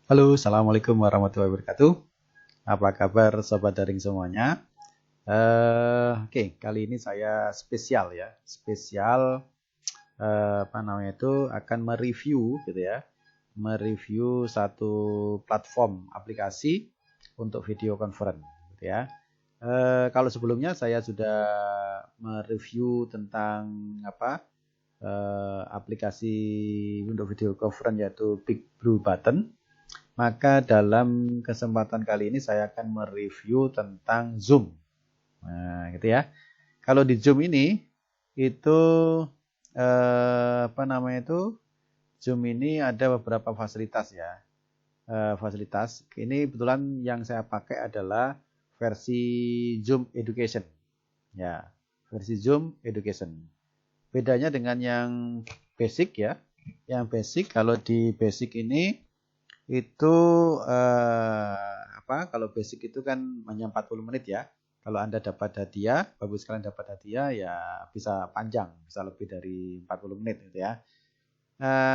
Halo, Assalamualaikum warahmatullahi wabarakatuh. Apa kabar sobat daring semuanya? Oke, kali ini saya spesial ya, spesial akan mereview gitu ya, mereview satu platform aplikasi untuk video conference gitu ya. Kalau sebelumnya saya sudah mereview tentang aplikasi untuk video conference yaitu Big Blue Button. Maka dalam kesempatan kali ini saya akan mereview tentang Zoom. Nah, gitu ya. Kalau di Zoom ini itu Zoom ini ada beberapa fasilitas ya. Fasilitas. Ini kebetulan yang saya pakai adalah versi Zoom Education. Ya, versi Zoom Education. Bedanya dengan yang basic ya. Yang basic, kalau di basic ini itu kalau basic itu kan hanya 40 menit ya. Kalau Anda dapat hadiah, bagus sekalian dapat hadiah ya bisa panjang, bisa lebih dari 40 menit gitu ya.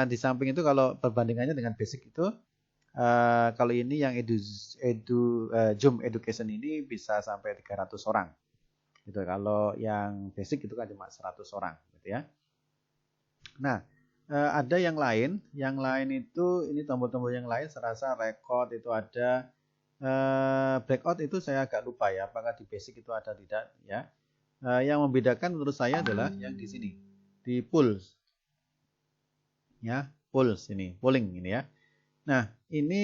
Di samping itu kalau perbandingannya dengan basic itu kalau ini yang Zoom Education ini bisa sampai 300 orang. Gitu. Kalau yang basic itu kan cuma 100 orang gitu ya. Nah, ada yang lain itu ini tombol-tombol yang lain serasa record itu ada, breakout itu saya agak lupa ya, apakah di basic itu ada tidak ya. Yang membedakan menurut saya adalah yang di sini, di pulse ya, pulse ini, polling ini ya. Nah, ini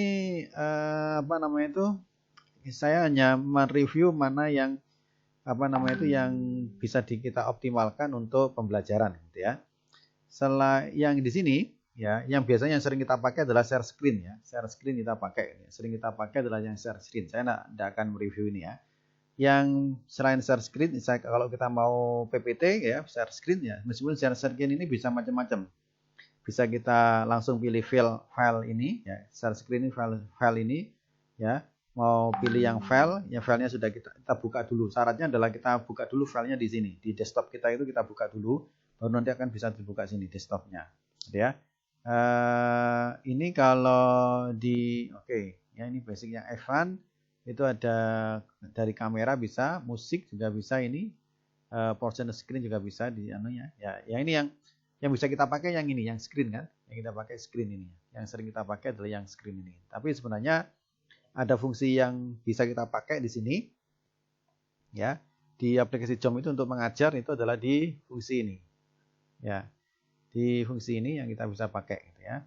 saya hanya mereview mana yang yang bisa kita optimalkan untuk pembelajaran gitu ya. Setelah yang di sini ya, yang biasanya yang sering kita pakai adalah share screen ya. Share screen kita pakai. Sering kita pakai adalah yang share screen. Saya tidak akan mereview ini ya. Yang selain share screen, kalau kita mau PPT ya, share screen ya. Meskipun share screen ini bisa macam-macam. Bisa kita langsung pilih file ini ya, share screen ini file ini ya. Mau pilih yang filenya sudah kita buka dulu. Syaratnya adalah kita buka dulu filenya di sini. Di desktop kita itu kita buka dulu, baru nanti akan bisa dibuka sini desktopnya. Gitu ya. Ini kalau di ya ini basic yang F1 itu ada dari kamera bisa, musik juga bisa ini, portion screen juga bisa di anunya. Ya, yang ini yang bisa kita pakai yang ini, yang screen kan. Yang kita pakai screen ini. Yang sering kita pakai adalah yang screen ini. Tapi sebenarnya ada fungsi yang bisa kita pakai di sini ya, di aplikasi Zoom itu untuk mengajar itu adalah di fungsi ini ya, di fungsi ini yang kita bisa pakai gitu ya.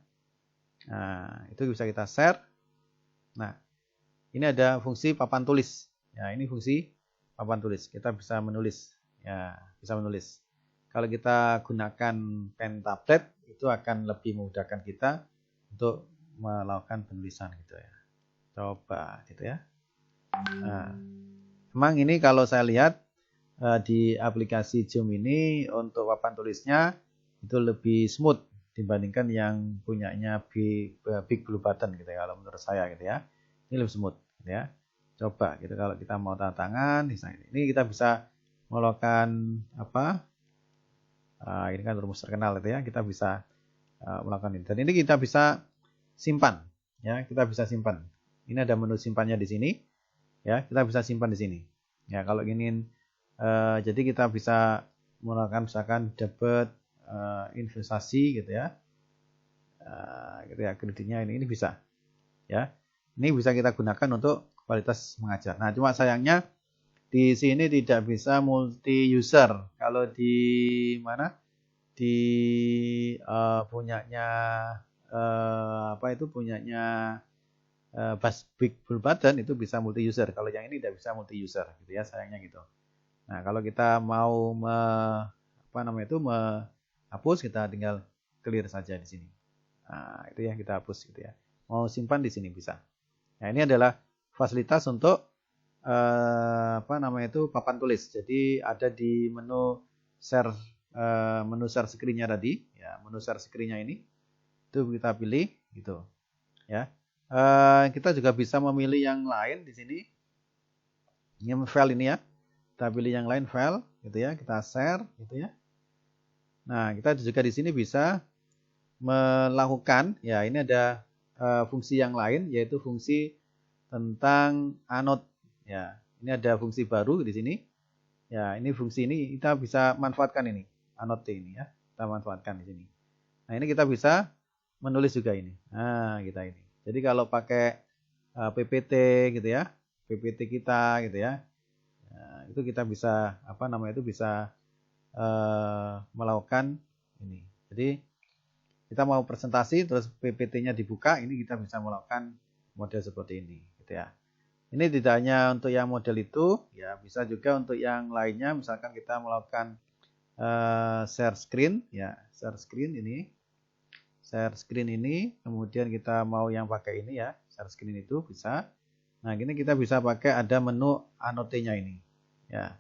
Nah, itu bisa kita share. Nah, ini ada fungsi papan tulis ya, ini fungsi papan tulis, kita bisa menulis ya, bisa menulis. Kalau kita gunakan pen tablet itu akan lebih memudahkan kita untuk melakukan penulisan gitu ya. Coba gitu ya. Nah, memang ini kalau saya lihat di aplikasi Zoom ini untuk papan tulisnya itu lebih smooth dibandingkan yang punyanya Big Blue Button gitu ya, kalau menurut saya gitu ya. Ini lebih smooth gitu ya. Coba gitu kalau kita mau tanda tangan ini kita bisa melakukan ini kan rumus terkenal gitu ya. Kita bisa melakukan ini. Dan ini kita bisa simpan ya, kita bisa simpan. Ini ada menu simpannya di sini. Ya, kita bisa simpan di sini. Ya, kalau ingin jadi kita bisa melakukan misalkan debit investasi gitu ya. Gitu ya, kreditnya ini bisa. Ya. Ini bisa kita gunakan untuk kualitas mengajar. Nah, cuma sayangnya di sini tidak bisa multi user. Kalau di mana? Di punyanya punyanya Big Blue Button itu bisa multi user. Kalau yang ini tidak bisa multi user gitu ya, sayangnya gitu. Nah, kalau kita mau menghapus, kita tinggal clear saja di sini. Nah, itu yang kita hapus gitu ya. Mau simpan di sini bisa. Nah, ini adalah fasilitas untuk papan tulis. Jadi ada di menu share screen-nya tadi, ya, menu share screen-nya ini itu kita pilih gitu, ya. Kita juga bisa memilih yang lain di sini. Ini file ini ya. Kita pilih yang lain file gitu ya, kita share gitu ya. Nah, kita juga di sini bisa melakukan ya, ini ada fungsi yang lain, yaitu fungsi tentang anode. Ya, ini ada fungsi baru di sini. Ya, ini fungsi ini kita bisa manfaatkan ini, anode ini ya. Kita manfaatkan di sini. Nah, ini kita bisa menulis juga ini. Nah, kita ini. Jadi kalau pakai PPT gitu ya, PPT kita gitu ya. Nah, itu kita bisa bisa melakukan ini. Jadi kita mau presentasi terus PPT-nya dibuka, ini kita bisa melakukan model seperti ini gitu ya. Ini tidak hanya untuk yang model itu, ya bisa juga untuk yang lainnya. Misalkan kita melakukan share screen, ya share screen ini, kemudian kita mau yang pakai ini ya, share screen itu bisa. Nah ini kita bisa pakai ada menu annotate-nya ini, ya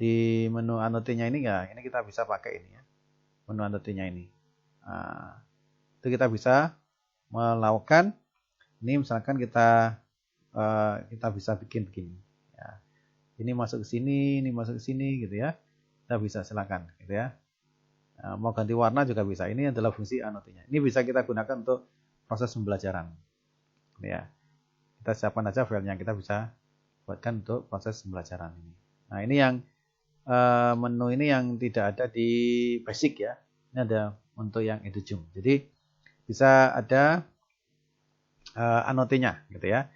di menu annotate-nya ini ya, ini kita bisa pakai ini ya, menu annotate-nya ini. Nah, itu kita bisa melakukan ini, misalkan kita bisa bikin begini ya. Ini masuk ke sini, ini masuk ke sini gitu ya. Kita bisa silakan gitu ya. Nah, mau ganti warna juga bisa. Ini adalah fungsi annotate-nya. Ini bisa kita gunakan untuk proses pembelajaran. Ya. Kita siapkan aja filenya, kita bisa buatkan untuk proses pembelajaran ini. Nah, ini yang menu ini yang tidak ada di basic ya. Ini ada untuk yang EduJoom. Jadi bisa ada annotate-nya gitu ya.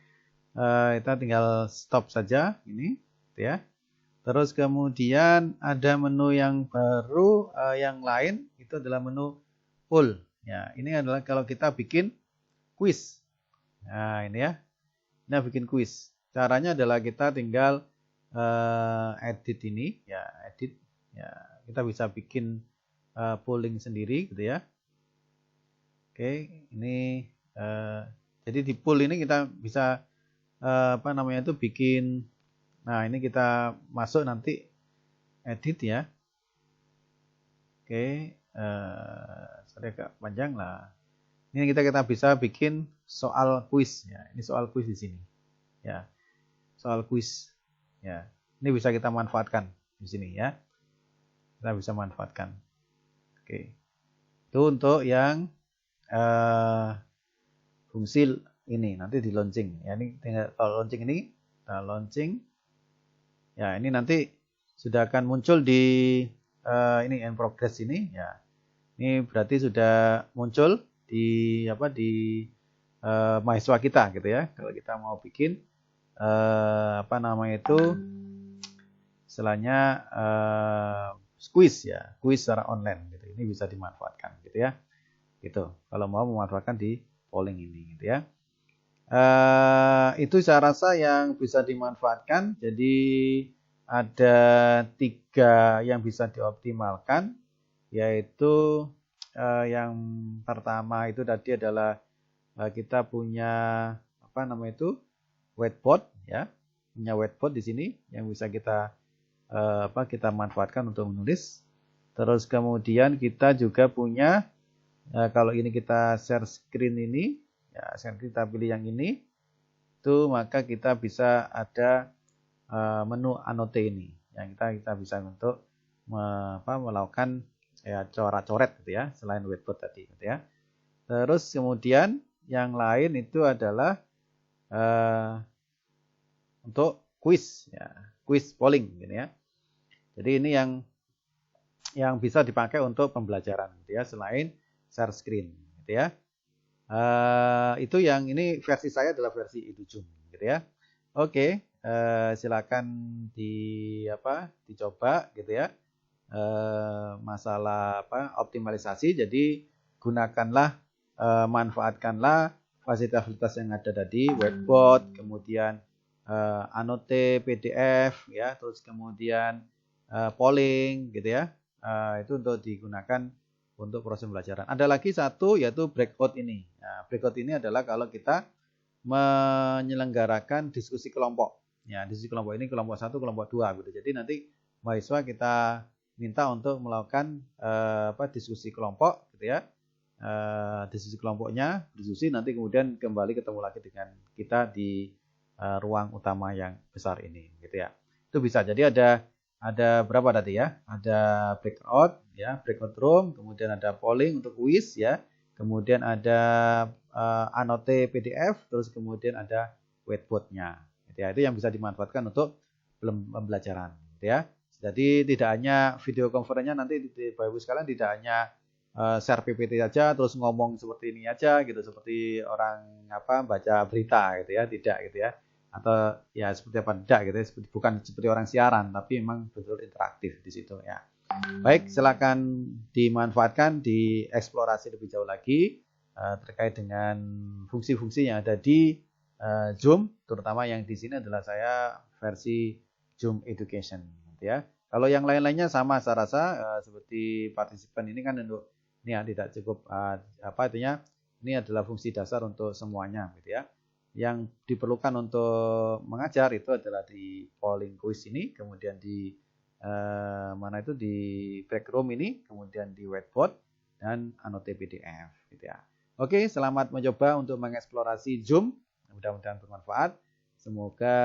Kita tinggal stop saja ini ya. Terus kemudian ada menu yang baru yang lain, itu adalah menu poll ya. Ini adalah kalau kita bikin quiz. Nah ini ya, nah bikin quiz, caranya adalah kita tinggal edit ini ya, edit ya, kita bisa bikin polling sendiri gitu ya. Oke, ini jadi di poll ini kita bisa bikin. Nah ini kita masuk nanti edit ya. Oke, sorry agak panjang lah. Ini kita bisa bikin soal kuis ya. Ini soal kuis di sini ya, soal kuis ya. Ini bisa kita manfaatkan di sini ya, kita bisa manfaatkan. Oke, itu untuk yang fungsi ini nanti di launching ya. Ini tinggal kalau launching ini, kita launching ya, ini nanti sudah akan muncul di ini in progress ini ya. Ini berarti sudah muncul di mahasiswa kita gitu ya. Kalau kita mau bikin istilahnya quiz ya, quiz secara online gitu. Ini bisa dimanfaatkan gitu ya. Gitu. Kalau mau memanfaatkan di polling ini gitu ya. Itu saya rasa yang bisa dimanfaatkan. Jadi ada 3 yang bisa dioptimalkan, yaitu yang pertama itu tadi adalah kita punya whiteboard ya, punya whiteboard di sini yang bisa kita kita manfaatkan untuk menulis. Terus kemudian kita juga punya kalau ini kita share screen ini ya, kita pilih yang ini, itu maka kita bisa ada menu annotate ini yang kita bisa untuk melakukan ya coret-coret gitu ya, selain whiteboard tadi gitu ya. Terus kemudian yang lain itu adalah untuk quiz ya, quiz polling gitu ya. Jadi ini yang bisa dipakai untuk pembelajaran gitu ya, selain share screen gitu ya. Itu yang ini versi saya adalah versi EduJoom gitu ya. Oke, silakan dicoba gitu ya. Masalah optimalisasi, jadi gunakanlah, manfaatkanlah fasilitas-fasilitas yang ada tadi, whiteboard, kemudian annotate PDF ya, terus kemudian polling gitu ya. Itu untuk digunakan untuk proses pembelajaran. Ada lagi satu yaitu breakout ini. Nah, breakout ini adalah kalau kita menyelenggarakan diskusi kelompok. Ya, diskusi kelompok ini kelompok 1, kelompok 2 gitu. Jadi nanti mahasiswa kita minta untuk melakukan diskusi kelompok gitu ya. Diskusi kelompoknya, diskusi nanti kemudian kembali ketemu lagi dengan kita di ruang utama yang besar ini gitu ya. Itu bisa. Jadi ada berapa tadi ya? Ada breakout ya, breakout room, kemudian ada polling untuk quiz ya. Kemudian ada Anote PDF, terus kemudian ada whiteboard-nya. Gitu ya. Itu yang bisa dimanfaatkan untuk pembelajaran. Gitu ya. Jadi tidak hanya video conference-nya nanti Bapak Ibu sekalian tidak hanya share PPT aja terus ngomong seperti ini aja gitu seperti orang baca berita gitu ya, tidak gitu ya. Atau ya seperti apa tidak gitu ya, bukan seperti orang siaran tapi memang betul interaktif di situ ya. Baik, silakan dimanfaatkan, dieksplorasi lebih jauh lagi terkait dengan fungsi-fungsi yang ada di Zoom, terutama yang di sini adalah saya versi Zoom Education, gitu ya. Kalau yang lain-lainnya sama, saya rasa seperti partisipan ini kan untuk ini ya tidak cukup artinya ini adalah fungsi dasar untuk semuanya, gitu ya. Yang diperlukan untuk mengajar itu adalah di polling quiz ini, kemudian di mana itu di backroom ini, kemudian di whiteboard dan Anote PDF, gitu ya. Oke, selamat mencoba untuk mengeksplorasi Zoom. Mudah-mudahan bermanfaat. Semoga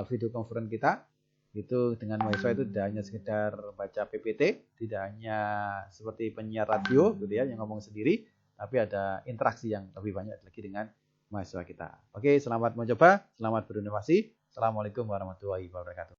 video conference kita itu dengan mahasiswa itu tidak hanya sekedar baca PPT, tidak hanya seperti penyiar radio gitu ya yang ngomong sendiri, tapi ada interaksi yang lebih banyak lagi dengan mahasiswa kita. Oke, selamat mencoba, selamat berinovasi. Assalamualaikum warahmatullahi wabarakatuh.